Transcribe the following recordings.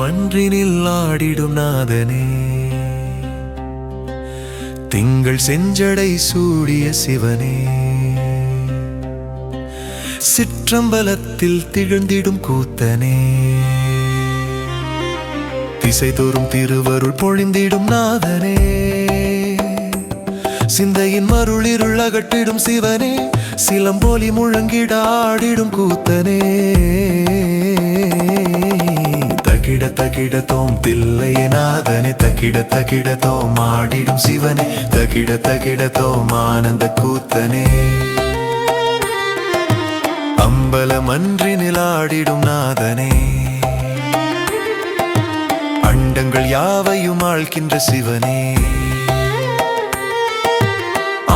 மன்றினில் ஆடிடும் நாதனே, திங்கள் செஞ்சடை சூடிய சிவனே, சிற்றம்பலத்தில் திகழ்ந்திடும் கூத்தனே, திசைதோறும் திருவருள் பொழிந்திடும் நாதனே, சிந்தையின் மருளிருள் அகற்றிடும் சிவனே, சிலம்போலி முழங்கிட ஆடிடும் கூத்தனே, தகிட தகிட தோம் தில்லையே நாதனே, தகிட தகிட தோம் ஆடிடும் சிவனே, தகிட தகிட தோம் ஆனந்த கூத்தனே, அம்பலமன்றினில் ஆடிடும் நாதனே, அண்டங்கள் யாவையும் ஆழ்கின்ற சிவனே,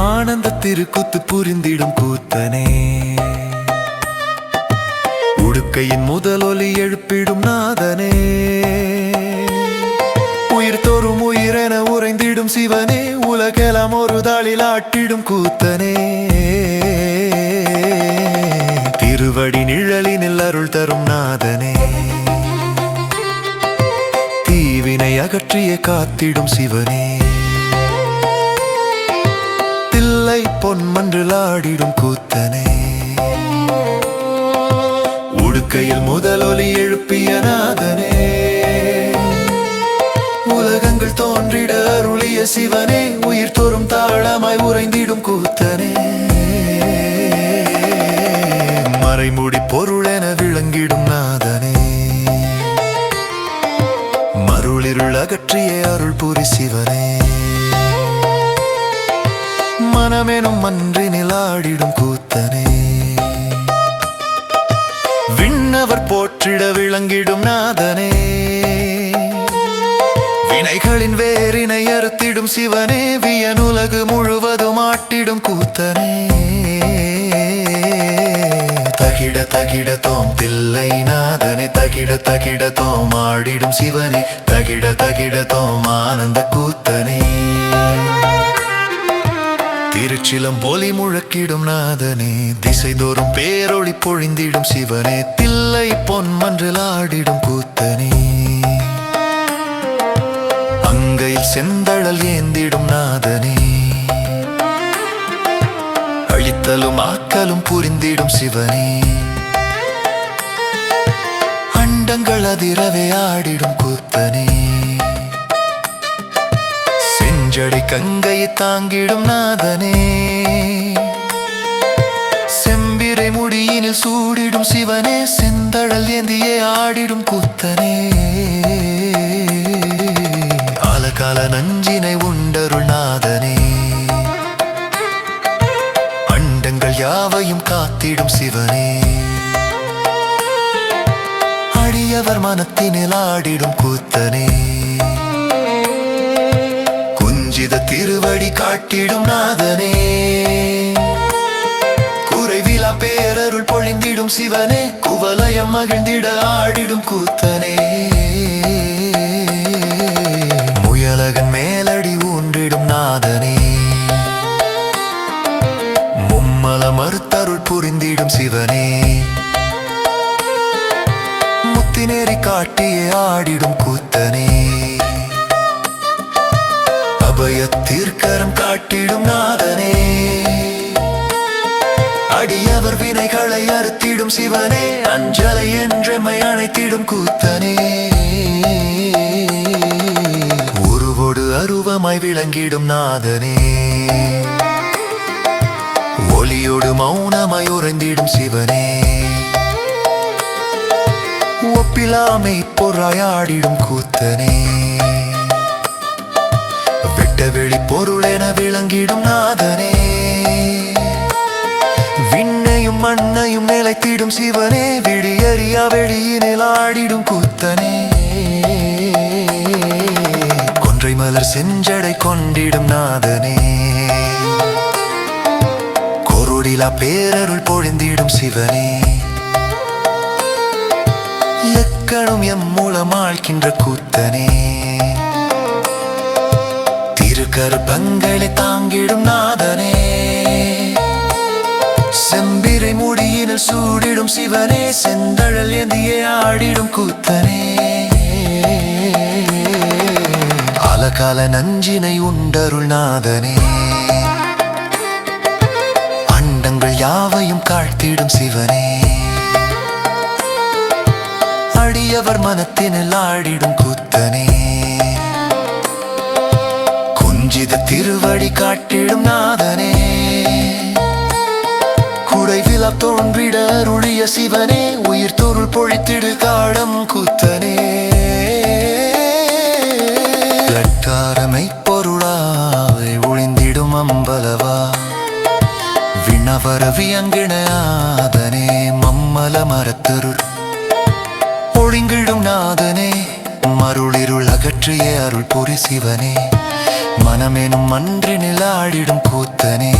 ஆனந்த திருக்கூத்து புரிந்திடும் கூத்தனே, உடுக்கையின் முதலொலி எழுப்பிடும் நாதனே, உயிர் தோறும் உயிரென உறைந்திடும் சிவனே, உலகெல்லாம் ஒரு தாளில் ஆட்டிடும் கூத்தனே, திருவடி நிழலினில் அருள் தரும் நாதனே, தீவினை அகற்றிய காத்திடும் சிவனே, தில்லை பொன்மன்றில் ஆடிடும் கூத்தனே, உடுக்கையில் முதலொலி எழுப்பிய நாதனே, உலகங்கள் தோன்றிட அருளிய சிவனே, உயிர் தோறும் தாளமாய் உறைந்திடும் கூத்தனே, மறைமுடி பொருளென விளங்கிடும் நாதனே, மருளிருள் அகற்றிய அருள் புரி சிவனே, மனமெனும் மன்றினில் ஆடிடும் கூத்தனே, விண்ணவர் போற்றிட விளங்கிடும் நாதனே, வினைகளின் வேரினை அறுத்திடும் சிவனே, வியனுலகு முழுவதும் ஆட்டிடும் கூத்தனே, தகிட தகிட தோம் தில்லை நாதனே, தகிட தகிட தோம் ஆடிடும் சிவனே, தகிட தகிட தோம் ஆனந்த கூத்தனே, திருச்சிலம்போலி முழக்கிடும் நாதனே, திசைதோறும் பேரொளி பொழிந்திடும் சிவனே, தில்லை பொன்மன்றில் ஆடிடும் கூத்தனே, அங்கையில் செந்தழல் ஏந்திடும் நாதனே, அழித்தலும் ஆக்கலும் புரிந்திடும் சிவனே, அண்டங்கள் அதிரவே ஆடிடும் கூத்தனே, செஞ்சடை கங்கையை தாங்கிடும் நாதனே, செம்பிரை முடியினில் சூடிடும் சிவனே, செந்தழல் ஏந்தியே ஆடிடும் கூத்தனே, ஆலகால நஞ்சினை உண்டருள் நாதனே, அண்டங்கள் யாவையும் காத்திடும் சிவனே, அடியவர் மனத்தினில் ஆடிடும் கூத்தனே, குஞ்சித திருவடி காட்டிடும் நாதனே, குறைவிலா பேரருள் பொழிந்திடும் சிவனே, குவலயம் மகிழ்ந்திட ஆடிடும் கூத்தனே, முயலகன் மேலடி ஊன்றிடும் நாதனே, மும்மல மறுத்தருள் புரிந்திடும் சிவனே, முத்தினேறி காட்டியே ஆடிடும் கூத்தனே, அபயத்தீர்க்கரம் காட்டிடும் நாதனே, அடியவர் வினைகளை அறுத்திடும் சிவனே, அஞ்சலை என்றெம்மை அணைத்திடும் கூத்தனே, உருவோடு அருவமாய் விளங்கிடும் நாதனே, ஒளியோடு மௌனமாய் உறைந்திடும் சிவனே, ஒப்பிலாமை பொறாயாடிடும் கூத்தனே, வெளி பொருளென விளங்கிடும் நாதனே, விண்ணையும் மண்ணையும் நிலைத்திடும் சிவனே, விடியறியா வெளியினில் ஆடிடும் கூத்தனே, கொன்றை மலர் செஞ்சடை கொண்டிடும் நாதனே, கொருடிலா பேரருள் பொழிந்திடும் சிவனே, எக்கணும் எம் மூலம் ஆழ்கின்ற கூத்தனே, கருப்பங்களை தாங்கிடும் நாதனே, செம்பிரை முடியினில் சூடிடும் சிவனே, செந்தழல் ஏந்தியே ஆடிடும் கூத்தனே, கால கால நஞ்சினை உண்டருள் நாதனே அண்டங்கள் யாவையும் காழ்த்திடும் சிவனே அடியவர் மனத்தினில் ஆடிடும் கூத்தனே குஞ்சித திருவடி காட்டிடும் நாதனே குடைவிழா தோன்றிட அருளிய சிவனே உயிர் தொருள் பொழித்திடு காடம் கூத்தனே லட்டாரமை பொருளாய் ஒளிந்திடும் அம்பலவா விண்ணவர வியங்கிணையாதனே மம்மல மரத்தருள் ஒளிங்கிடும் நாதனே மருளிருள் அகற்றிய அருள் புரி சிவனே மனமேனும் மன்றினில் ஆடிடும் கூத்தனே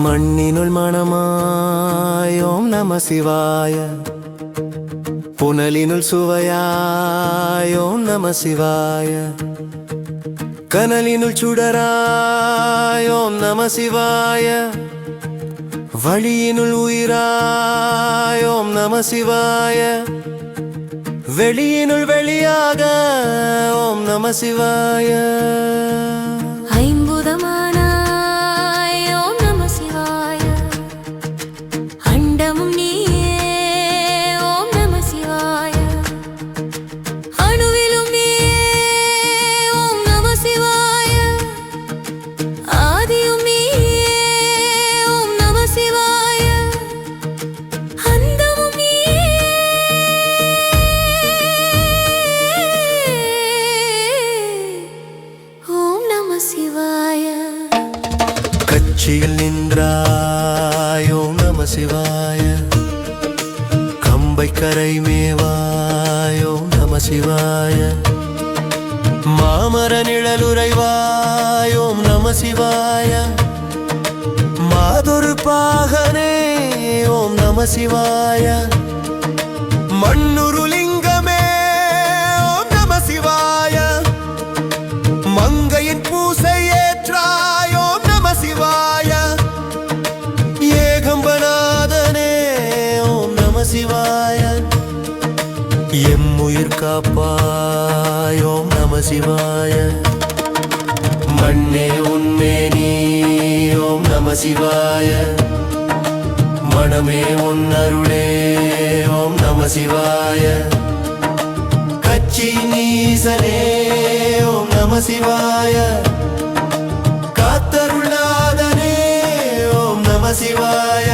மண்ணினுள் மணமாய் ஓம் நம சிவாய புனலினுள் சுவையாய் ஓம் நம சிவாய கனலினுள் சுடராய் ஓம் நம சிவாய வழியினுள் உயிராய் ஓம் நம சிவாய வெளியினுள் வெளியாக ஓம் நம சிவாய கட்சியில் நின்றாய் ஓம் நம சிவாய கம்பை கரை மேவாய் ஓம் நம சிவாய மாமர நிழலுறைவாய் ஓம் நம சிவாய மாதொரு பாகனே ஓம் நம சிவாய மண்ணுரு லிங்கமே ஓம் நம சிவாய மங்கையின் பூசை ஏற்றாய் ஓம் நம சிவாய ஏகம்பநாதனே ஓம் நம சிவாய எம்முயிர் காப்பாய் ஓம் நம சிவாய மண்ணே உன்மே நீ ஓம் நம சிவாய மனமே உன்னருளே ஓம் நம சிவாய கச்சி நீசனே ஓம் நம சிவாய காத்தருளாதனே ஓம் நம சிவாய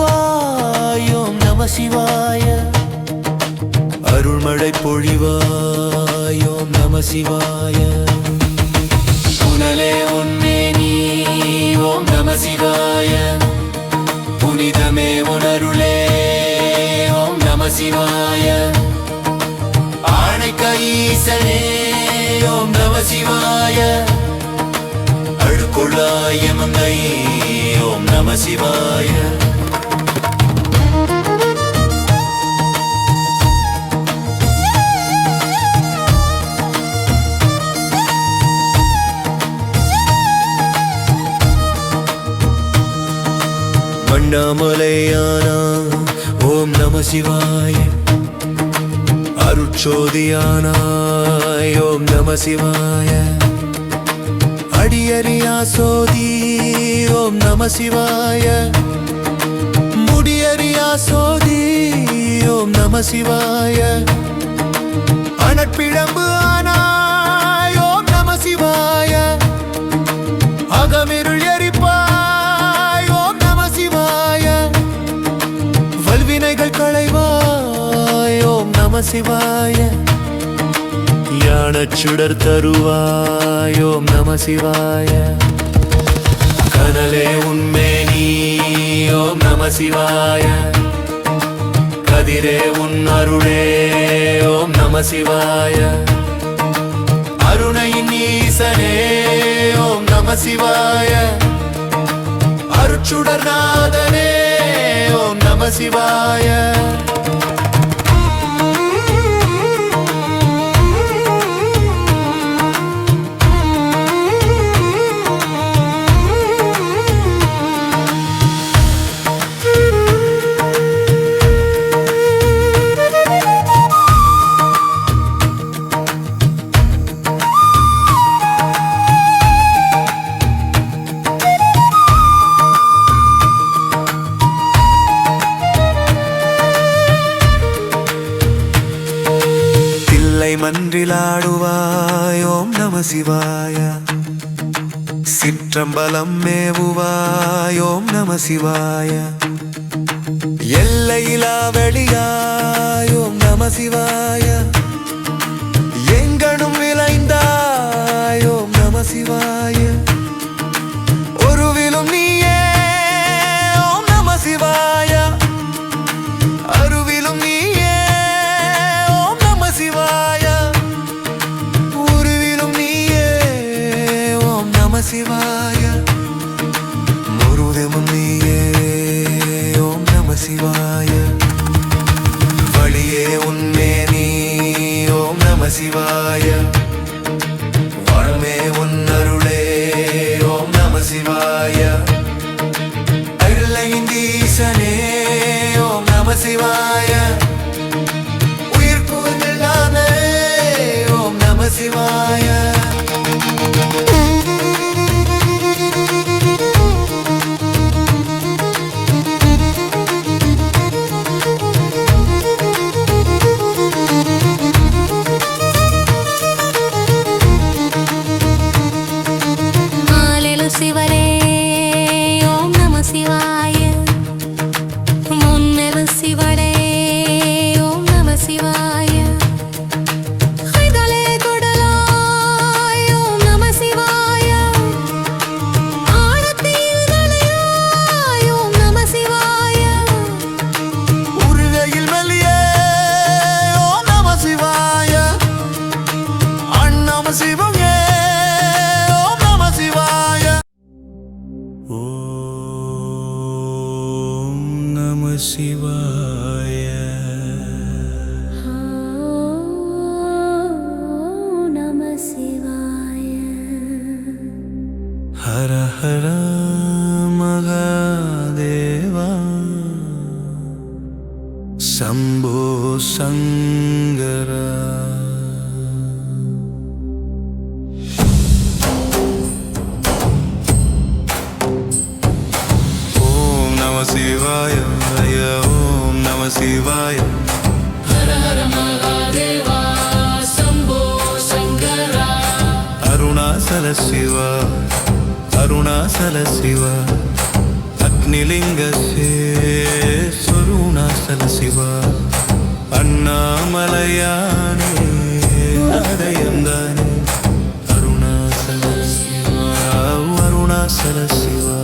கழுவுவாயோம் நம சிவாய அருள்மழை பொழிவாயோம் நம சிவாய புனலே உன்மே நீ ஓம் நம சிவாய புனிதமே உணருளே ஓம் நம சிவாய ஆணைக்க ஈசனே ஓம் நம சிவாய அழுக்குள்ளாய மங்கை ஓம் நம சிவாய அண்ணாமலையானா ஓம் நம சிவாய அருட்ச அருட்சோதியானாய் ஓம் நம சிவாய அடியறியா சோதி ஓம் நம சிவாய முடியறியா சோதி ஓம் நம சிவாய அனற்பிழம்பு ஆனாய் ஓம் நம சிவாய அகமிருள் எரிப்பாய் ஓம் நம சிவாய வல்வினைகள் களைவாய் ஓம் நம சிவாய ஞானச் சுடர் தருவாய் ஓம் நம சிவாய கனலே உன்மேனி ஓம் நம சிவாய கதிரே உன் அருளே ஓம் நம சிவாய அருணையின் ஈசனே ஓம் நம சிவாய அருட்சுடர் நாதனே ஓம் நம சிவாய மன்றிலாடுவாய் ஓம் நம சிவாய சிற்றம்பலம் மேவுவாய் ஓம் நம சிவாய எல்லையிலா வெளியாய் ஓம் நம சிவாய எங்கனும் விளைந்தாய் ஓம் நம சிவாய ஒருவிலும் நீயே ஓம் நம சிவாய அருவிலும் நீயே ஓம் நம சிவாய சிவாய முருதமும் நீயே ஓம் நம சிவாய வழியே உன்மே நீ ஓம் நம சிவாய வரமே உன்னருளே ஓம் நம சிவாய அருளையின் ஈசனே ஓம் நம சிவாய உயிர் கூர்ந்தானே ஓம் நம சிவாய சிவரே ஓம் நம சிவாய முன்னெரு சிவடே ஓம் நம சிவாய ஹைதலே கொடலாய் ஓம் நம சிவாய ஆடத்தில் நலையாய் ஓம் நம சிவாய உருகையில் மெல்லியே ஓம் நம சிவாய அண்ணம சிவங்கே சிவாய நம சிவாய ஹர ஹர மகாதேவா சம்போ சங்கரா சிவாய ஓம் நம சிவாய ஹர ஹர மகாதேவா சம்போ சங்கரா அருணாசல சிவா அருணாசல சிவா அக்னிலிங்க ஸ்வருணாசல சிவா அண்ணாமலையானே அதயந்தானே அருணாசல சிவா அருணாசல சிவா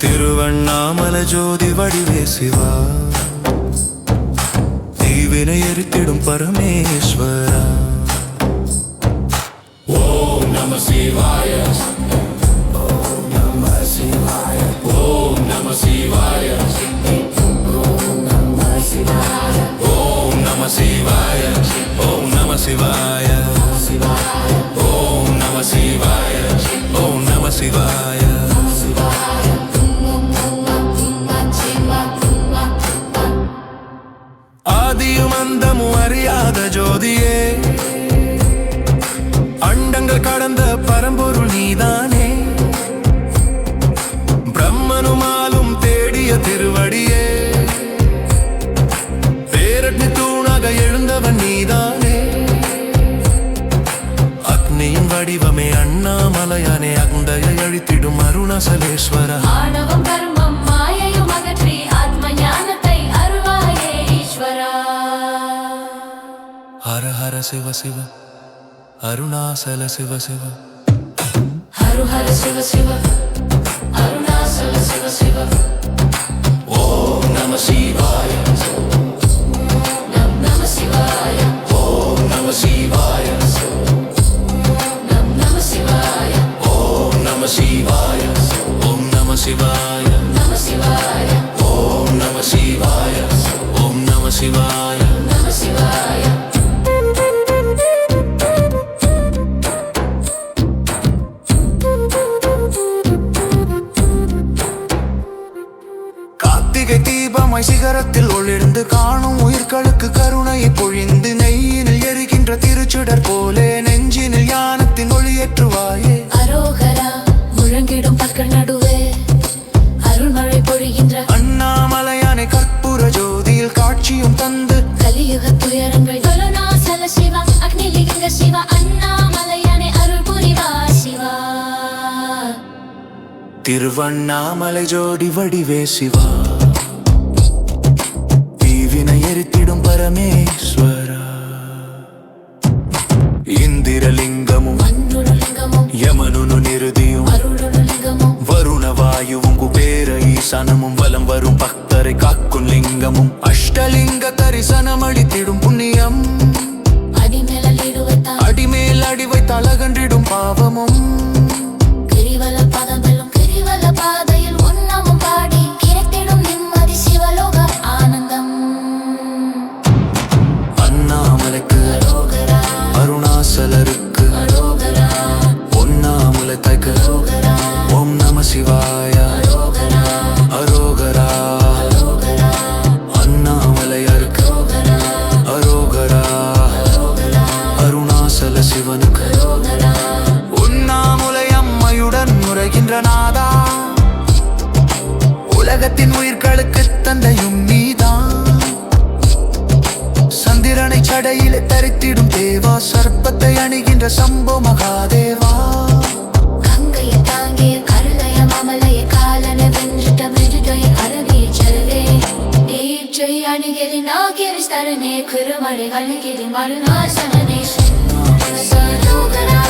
திருவண்ணாமலை ஜோதி வடிவே சிவா தீவினை எரித்திடும் பரமேஸ்வரா ஓம் நம சிவாய ஓம் நம சிவாய ஓம் நம சிவாய ஓம் நம சிவாய ஓம் நம சிவாய ஓம் நம சிவாய ஓம் நம சிவாய ஓம் சிவாய ஆதியும் அந்தமும் அறியாத ஜோதியே அண்டங்கள் கடந்த பரம்பொருள் நீதானே பிரம்மனுமாலும் தேடிய திருவடியே பேரட்னி தூணாக எழுந்தவன் நீதானே அக்னியின் வடிவமே அண்ணாமலையானே அகுண்டையை அழித்திடும் அருணாசலேஸ்வர ஆணவம் கர்மம் மாயையும் அகற்றி ஆத்ம ஞானத்தை அருள்வாயே ஈஸ்வரா ஹர ஹர சிவ சிவ அருணாசல சிவ சிவ ஹரு ஹர சிவ சிவ அருணாசல சிவ சிவ ஓம் நம சிவாய நம் நம சிவாய ஓம் நம சிவாய நம் நம சிவாய ஓம் நம சிவாய ஓம் நம சிவாய நம சிவாய ஓம் நம சிவாய ஓம் நம சிவாய நம சிவாய கார்த்திகை தீபமாய் சிகரத்தில் ஒளிர்ந்து காணும் உயிர்களுக்கு கருணையை பொழிந்து நெய்யினில் எரிகின்ற திருச்சுடர் போலே நெஞ்சினில் ஞானத்தின் ஒளியேற்றுவாயே அரோகரா முழங்கிடும் பற்கள் நடுவே அருள்மழை பொழிகின்ற அண்ணாமலையானை கற்பூர ஜோதியில் காட்சியும் தந்து கலியுக துயரங்கள் அருணாசல சிவா அக்னிலிங்க சிவா அண்ணாமலையானே அருள் புரிவா சிவா திருவண்ணாமலை ஜோதி வடிவே சிவா தீவினை எரித்திடும் பரமேஸ்வரா இந்திரலிங்கமும் மண்ணுலிங்கமும் யமனுனு நிருதியும் அருளுலிங்கமும் வருணவாயுவும் குபேர ஈசானமும் வலம் வரும் பக்தரை காக்கும் லிங்கமும் அஷ்டலிங்க தரிசனம் அளித்திடும் புண்ணியம் அடிமேலிடுவத்தா அடிமேல் அடி வைத்தால் அகன்றிடும் பாவமும் கிரிவல பாதங்களும் கிரிவல பாதையில் உன்னமும் பாடி கிடைத்திடும் நிம்மதி சிவலோக ஆனந்தம் அண்ணாமலைக்கு அரோகரா அருணாசலருக்கு அரோகரா பொன்னாமலை தைக்க அரோகரா ஓம் நம சிவாய அரோகரா அரோகரா அரோகரா அண்ணாமலையருக்கு அரோகரா அரோகரா அரோகரா அருணாசல சிவனுக்கு அரோகரா உண்ணாமுலை அம்மையுடன் முறைகின்ற நாதா உலகத்தின் உயிர்களுக்கு தந்தையும் நீதான் சந்திரனை சடையிலே தரித்திடும் தேவா சர்ப்பத்தை அணிகின்ற சம்போ மகாதேவா கங்கையை தாங்கிய கருளைய மாமலைய காலன வென்றிட்ட மிருடைய அருகிய செல்வே நீச்சை அணிகிரி நாகிரி ஸ்தரனே குருமலை கலகிரி மருணாசனே சரோகரா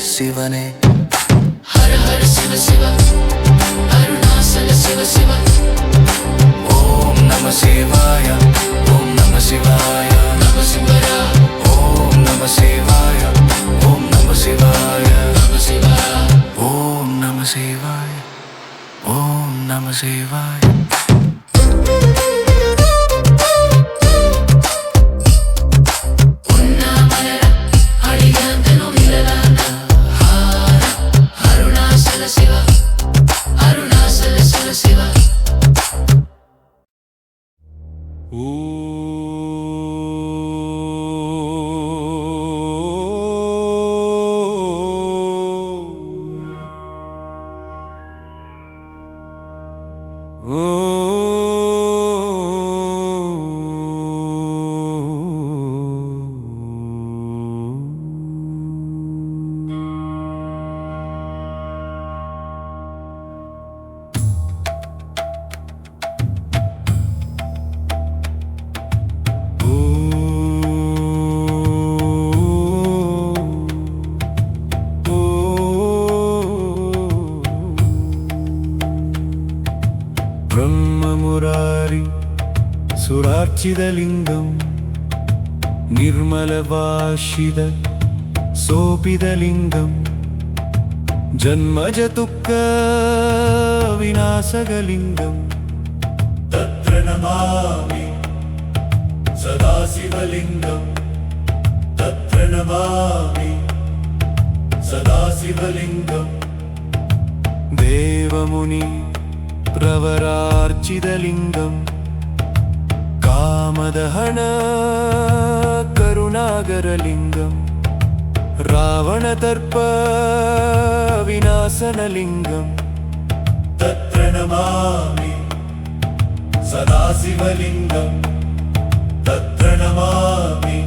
சிவனே ஹர ஹர சிவ சிவ அருணாசல சிவ சிவ ஓம் நம சிவாய ஓம் நம சிவாய நம சிவரா ஓம் நம சிவாய ஓம் நம சிவாய நம சிவா ஓம் நம சிவாய ஓம் நம சிவாய सुरार्चितलिङ्गं निर्मलभाषित सोपितलिङ्गं जन्मजदुःख विनाशकलिङ्गम् तत्र नमामि सदाशिवलिङ्गं तत्र नमामि सदाशिवलिङ्गम् देवमुनि प्रवरार्चितलिङ्गं कामदहन करुणाकरलिङ्गं रावणदर्प विनाशनलिङ्गं तत्र नमामि सदाशिवलिङ्गं तत्र नमामि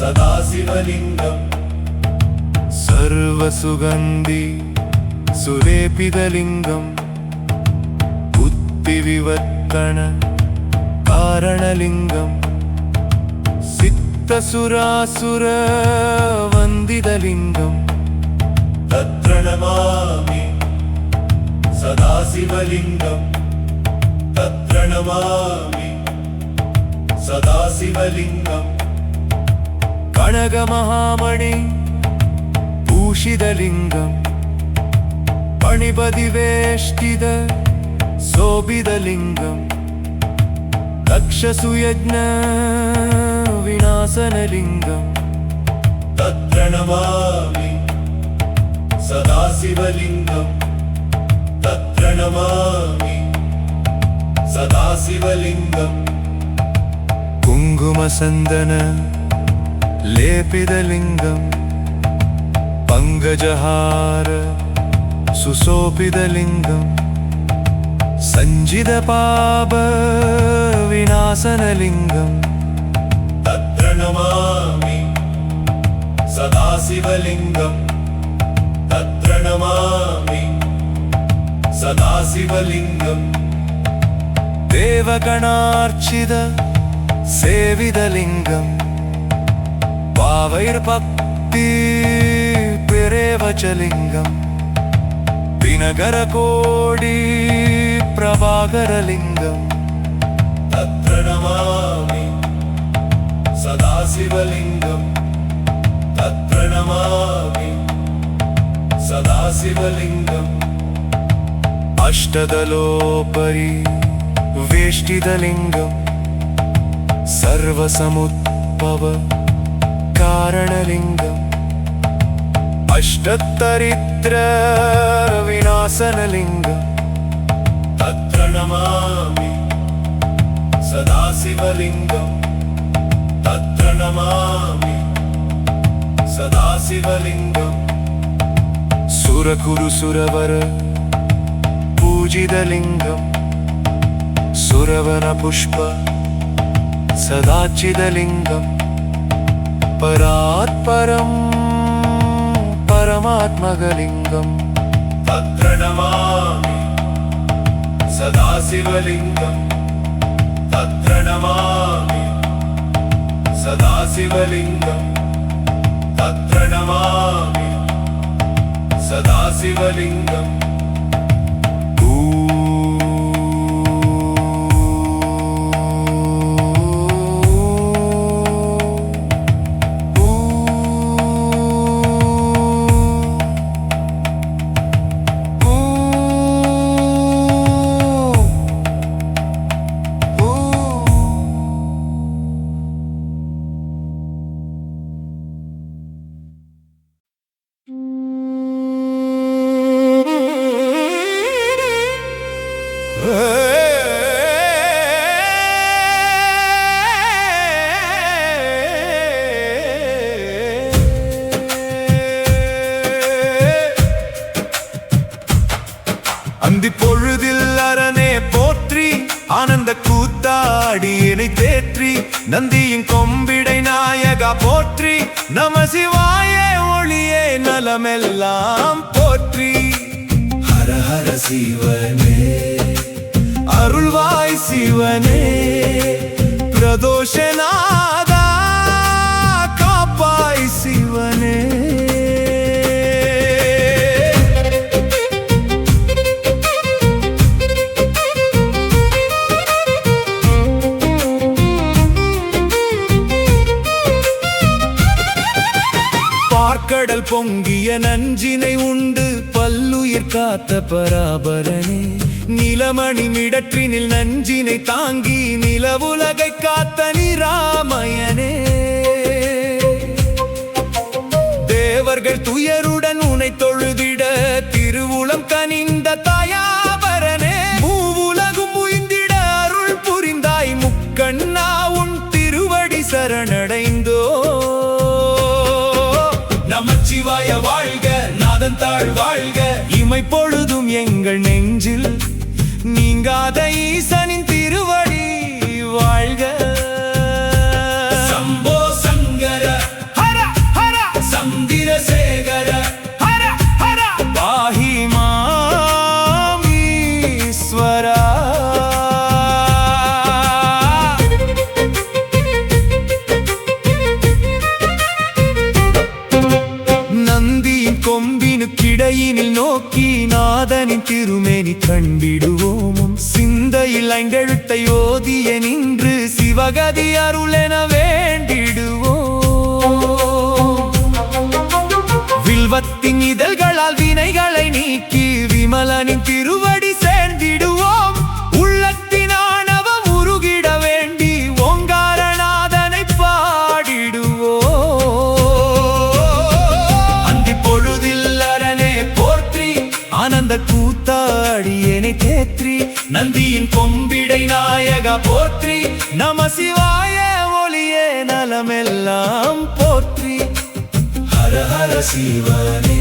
सदाशिवलिङ्गम् सर्वसुगन्धि सुलेपितलिङ्गं बुद्धिविवर्तन कारणलिङ्गं सिद्धसुरासुर वन्दितलिङ्गं तत्र नमामि सदाशिवलिङ्गं तत्र नमामि सदाशिवलिङ्गम् कनकमहामणि भूषितलिङ्गं पणिपतिवेष्टित शोभितलिङ्गं दक्षसुयज्ञ विनाशनलिङ्गं तत्र नमामि सदाशिवलिङ्गं तत्र नमामि सदाशिवलिङ्गम् कुङ्कुमसन्दन लेपितलिङ्गं पङ्कजहार सुशोभितलिङ्गं सञ्जितपाप विनाशनलिङ्गं तत्र नमामि सदाशिवलिङ्गं तत्र नमामि सदाशिवलिङ्गम् देवगणार्चित सेवितलिङ्गं भावैर्भक्ति पिरेवचलिङ्गं दिनकरकोटि प्रभाकरलिङ्गं तत्र नमामि सदाशिवलिङ्गं तत्र नमामि सदाशिवलिङ्गम् अष्टदलोपरि वेष्टितलिङ्गं सर्वसमुद्भव कारणलिङ्गम् अष्टदरिद्र विनाशनलिङ्गं तत्र नमामि सदाशिवलिङ्गं तत्र नमामि सदाशिवलिङ्गम् सुरकुरुसुरवर पूजितलिङ्गं सुरवनपुष्प सदाचितलिङ्गं परात्परं परमात्मकलिङ्गं तत्र नमामि सदाशिवलिङ्गं तत्र नमामि सदाशिवलिङ्गं तत्र नमामि सदाशिवलिङ्गम् அந்தி பொழுதில் அரணே போற்றி ஆனந்த கூத்தாடி என்னை தேற்றி நந்தியின் கொம்பிடை நாயகா போற்றி நம சிவாய ஒளியே நலமெல்லாம் போற்றி ஹர ஹர சிவனே அருள்வாய் சிவனே பிரதோஷநாதா காப்பாய் சிவனே குடல் பொங்கிய நஞ்சினை உண்டு பல்லுயிர் காத்த பராபரனே நிலமணி மிடற்றினில் நஞ்சினை தாங்கி நிலவுலகை காத்த நிராமயனே தேவர்கள் துயருடன் உனை தொழுதிட திருவுளம் கனிந்த தாயாபரனே மூவுலகும் உய்ந்திட அருள் புரிந்தாய் முக்கண்ணா உன் திருவடி சரணடைந்தோ நமச்சிவாய வாழ்க நாதன் தாழ் வாழ்க இமை பொழுதும் எங்கள் நெஞ்சில் நீங்காத ஈசனின் திருவடி வாழ்க சம்போ சங்கர ஹர ஹர சந்திரசேகர ஹர ஹர பாஹி மாம் ஈஸ்வரா நந்தியின் கொம்பினுக்கிடையினில் நோக்கி நாதனின் திருமேனி கண்டிடுவோமும் சிந்தையில் ஐந்தெழுத்தை ஓதிய நின்று சிவகதி அருளென வேண்டிடுவோம் வில்வத்தின் இதழ்களால் வினைகளை நீக்கி விமலனின் திருவடி சேர்ந்திடுவோம் உள்ளத்தின் ஆணவம் உருகிட வேண்டி ஓங்காரநாதனை பாடிடுவோம் அந்தி பொழுதில் அரணே போற்றி ஆனந்த கூத்தாடியனை தேற்றி நந்தியின் கொம்பிடை நாயகா போற்றி நம சிவாய ஒளியே நலமெல்லாம் போற்றி ஹர ஹர சிவனே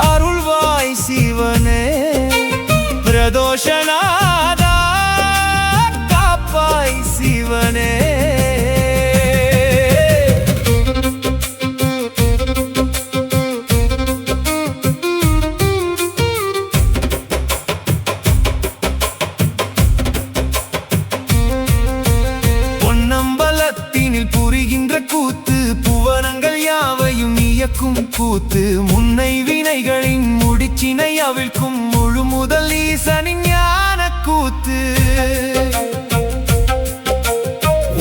அருள்வாய் சிவனே பிரதோஷநாதா காப்பாய் சிவனே புரிகின்ற கூத்து புவனங்கள் யாவையும் இயக்கும் கூத்து முன்னை வினைகளின் முடிச்சினை அவிழ்க்கும் முழு முதல் ஈசனின் ஞான கூத்து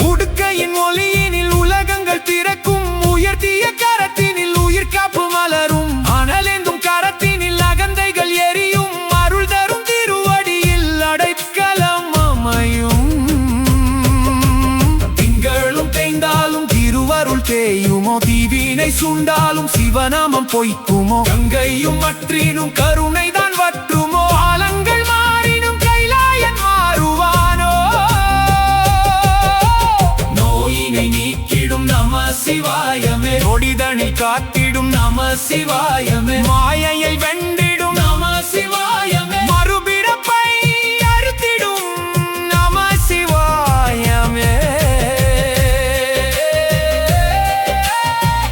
உடுக்கையின் ஒளியினில் உலகங்கள் திறக்கும் உயர்த்திய கரத்தினில் உயிர் காப்பு மலரும் அனலெங்கும் கரத்தினில் அகந்தைகள் எரியும் அருள் தரும் திருவடியில் அடைக்கலம் அமையும் திருவருள் தேயுமோ தீவினை சுண்டாலும் சிவநாமம் பொய்க்குமோ கங்கையும் மற்றினும் கருணை தான் வற்றுமோ ஆலங்கள் மாறினும் கைலாயன் மாறுவானோ நோயினை நீக்கிடும் நம சிவாயமே நொடிதனில் காத்திடும் நம சிவாயமே மாயையை வென்றிடும் நம சிவாயமே மறுபிறப்பை அறுத்திடும் நம சிவாயமே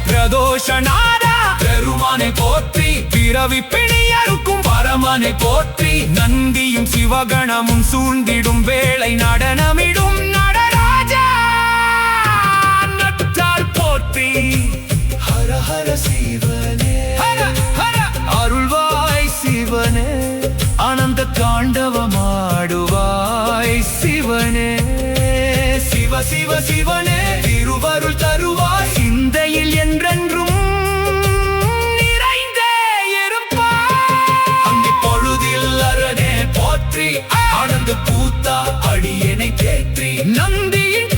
பிரதோஷநாதா பெருமானை போற்றி பிறவி பிணியறுக்கும் பரமனை போற்றி நந்தியும் சிவகணமும் சூழ்ந்திடும் வேளை நடனமிடும் நடராஜா நட்டால் போற்றி ஹர ஹர சிவனே ஹர ஹர அருள்வாய் சிவனே ஆனந்த தாண்டவமாடுவாய் சிவனே சிவ சிவ சிவனே திருவருள் தருவாய் சிந்தையில் என்றென்றும் நிறைந்தே இருப்பாய் அந்தி பொழுதில் அரணே போற்றி ஆனந்த கூத்தா அடியனை தேற்றி நந்தியின்